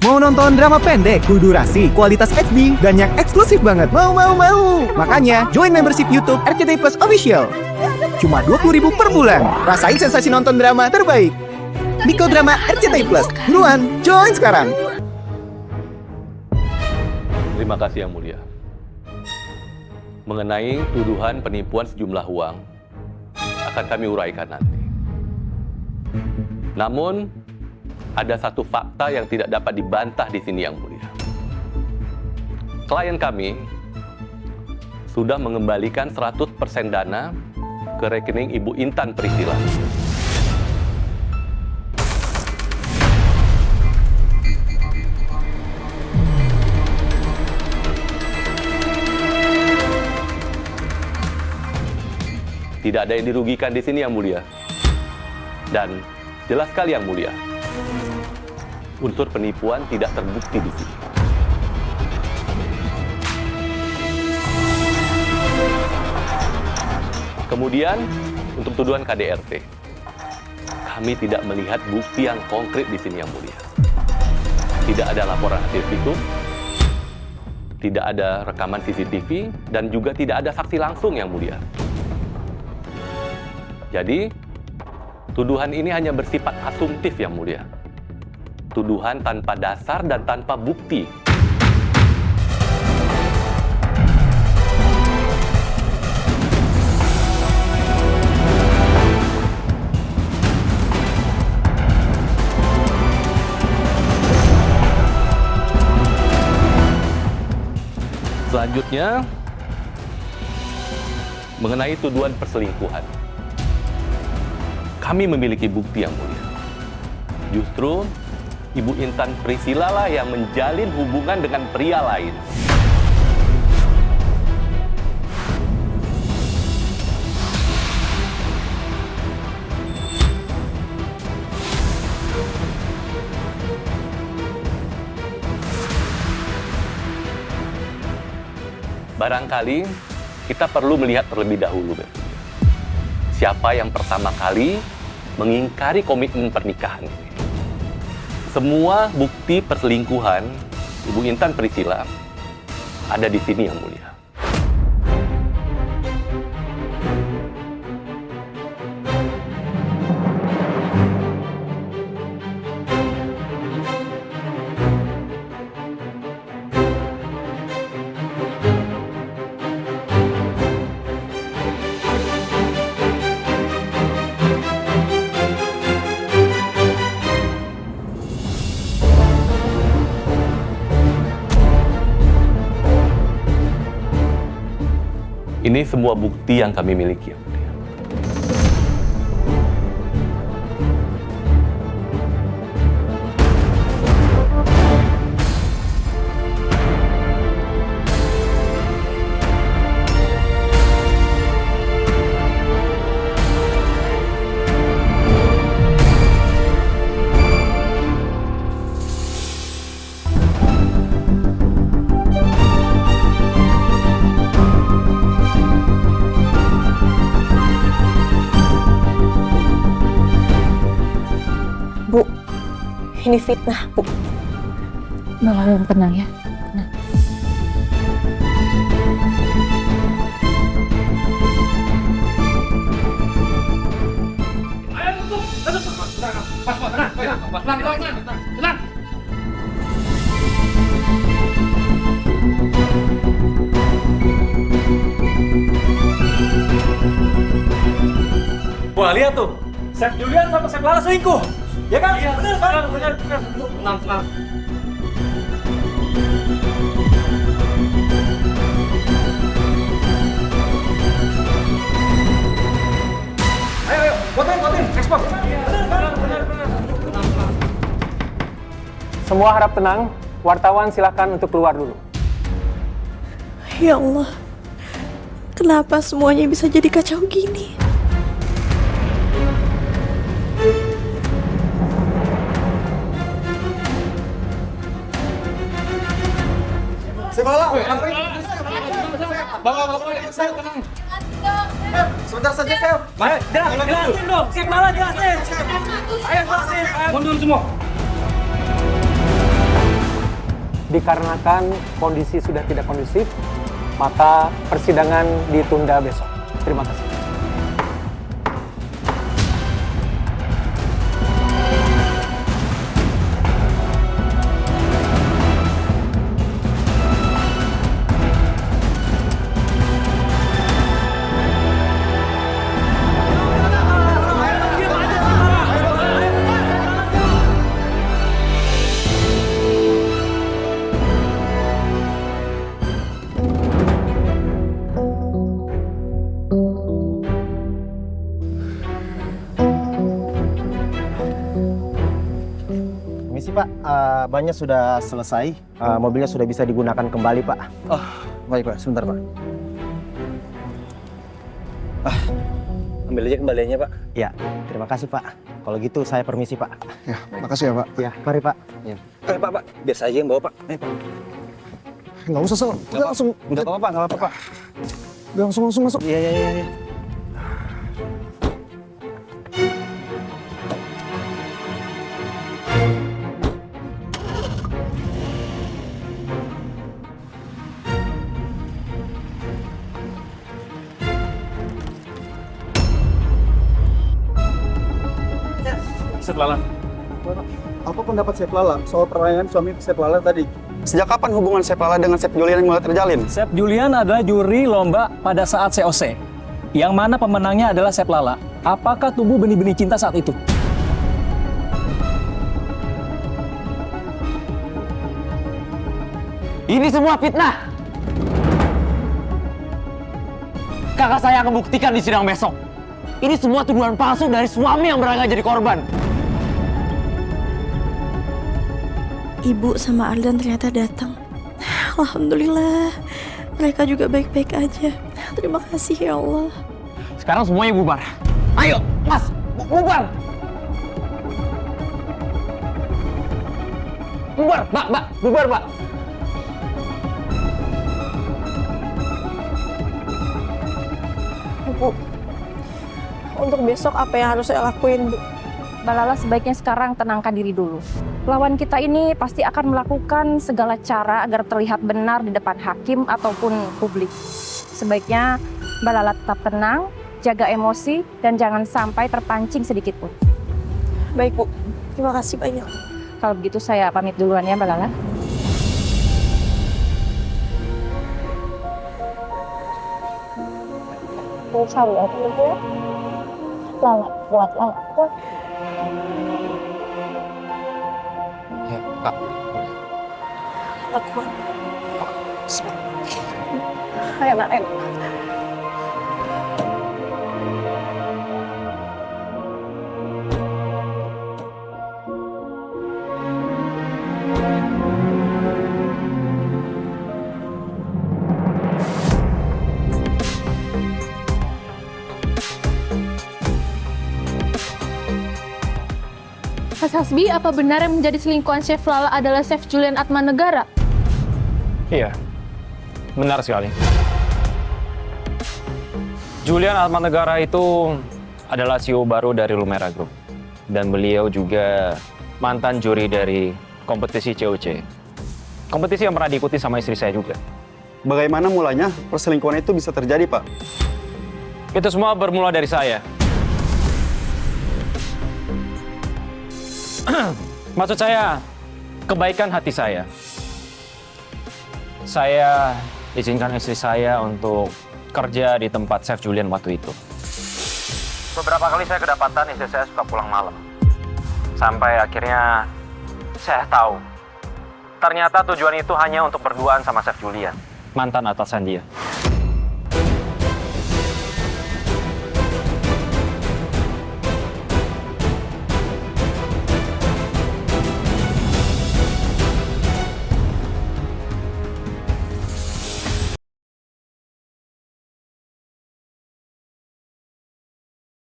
Mau nonton drama pendek, full durasi, kualitas HD, dan yang eksklusif banget? Mau! Makanya, join membership YouTube RCTI Plus Official. Cuma 20.000 per bulan. Rasain sensasi nonton drama terbaik. Niko Drama RCTI Plus. Buruan, join sekarang. Terima kasih Yang Mulia. Mengenai tuduhan penipuan sejumlah uang, akan kami uraikan nanti. Namun, ada satu fakta yang tidak dapat dibantah di sini Yang Mulia. Klien kami sudah mengembalikan 100% dana ke rekening Ibu Intan Priscilla. Tidak ada yang dirugikan di sini Yang Mulia. Dan jelas sekali Yang Mulia, unsur penipuan tidak terbukti di sini. Kemudian, untuk tuduhan KDRT, kami tidak melihat bukti yang konkret di sini Yang Mulia. Tidak ada laporan hasil visum, tidak ada rekaman CCTV, dan juga tidak ada saksi langsung Yang Mulia. Jadi, tuduhan ini hanya bersifat asumtif Yang Mulia. Tuduhan tanpa dasar dan tanpa bukti. Selanjutnya, mengenai tuduhan perselingkuhan. Kami memiliki bukti Yang Mulia. Justru Ibu Intan Priscilla lah yang menjalin hubungan dengan pria lain. Barangkali kita perlu melihat terlebih dahulu, siapa yang pertama kali mengingkari komitmen pernikahan ini. Semua bukti perselingkuhan Ibu Intan Priscilla ada di sini Yang Mulia. Ini semua bukti yang kami miliki, Yang Mulia. Bu, ini fitnah, Bu. Yang tenang ya. Tenang. Ayo tutup. Tenang. Wah, lihat tuh. Chef Julian sama Chef Lala selingkuh. Ya kan? Iya, benar kan? Benar. Tenang. Ayo, buatin, ekspor. Benar. Semua harap tenang, wartawan silakan untuk keluar dulu. Ya Allah, kenapa semuanya bisa jadi kacau gini? Bawa, saya tenang. Sebentar saja, Fel. Jelasin dong, Chef Lala jelasin. Ayo jelasin. Mundur semua. Dikarenakan kondisi sudah tidak kondusif, maka persidangan ditunda besok. Terima kasih. Misi Pak, bannya sudah selesai, mobilnya sudah bisa digunakan kembali Pak. Oh, baik Pak, sebentar Pak. Ambil aja kembaliannya Pak. Ya, terima kasih Pak. Kalau gitu saya permisi Pak. Ya, makasih ya Pak. Ya, mari Pak. Ya. Pak, biar saya yang bawa Pak. Pak. Nggak usah, Sol. Udah langsung. Nggak apa-apa, nggak apa-apa Pak. Udah langsung masuk. Iya. Sep Lala. Apa pendapat Sep Lala soal perayaan suami Sep Lala tadi? Sejak kapan hubungan Sep Lala dengan Sep Julian mulai terjalin? Sep Julian adalah juri lomba pada saat COC. Yang mana pemenangnya adalah Sep Lala. Apakah tumbuh benih-benih cinta saat itu? Ini semua fitnah. Kakak saya akan buktikan di sidang besok. Ini semua tuduhan palsu dari suami yang berangkat jadi korban. Ibu sama Ardan ternyata datang. Alhamdulillah, mereka juga baik-baik aja. Terima kasih ya Allah. Sekarang semuanya bubar. Ayo, Mas, bubar. Bubar, Mbak, bubar, Mbak. Bu, untuk besok apa yang harus saya lakuin, Bu? Mbak Lala sebaiknya sekarang tenangkan diri dulu. Lawan kita ini pasti akan melakukan segala cara agar terlihat benar di depan hakim ataupun publik. Sebaiknya Mbak Lala tetap tenang, jaga emosi, dan jangan sampai terpancing sedikit pun. Baik, Bu. Terima kasih banyak. Kalau begitu saya pamit duluan ya Mbak Lala. Sabar dulu ya. Lala, buat Lala. Ya, Pak. Aku. Ayo, ayo. Mas Hasbi, apa benar yang menjadi selingkuhan Chef Lala adalah Chef Julian Atmanegara? Iya, benar sekali. Julian Atmanegara itu adalah CEO baru dari Lumera Group. Dan beliau juga mantan juri dari kompetisi COC. Kompetisi yang pernah diikuti sama istri saya juga. Bagaimana mulanya perselingkuhan itu bisa terjadi, Pak? Itu semua bermula dari saya. Maksud saya, kebaikan hati saya. Saya izinkan istri saya untuk kerja di tempat Chef Julian waktu itu. Beberapa kali saya kedapatan istri saya suka pulang malam. Sampai akhirnya saya tahu, ternyata tujuan itu hanya untuk berduaan sama Chef Julian, mantan atasan dia.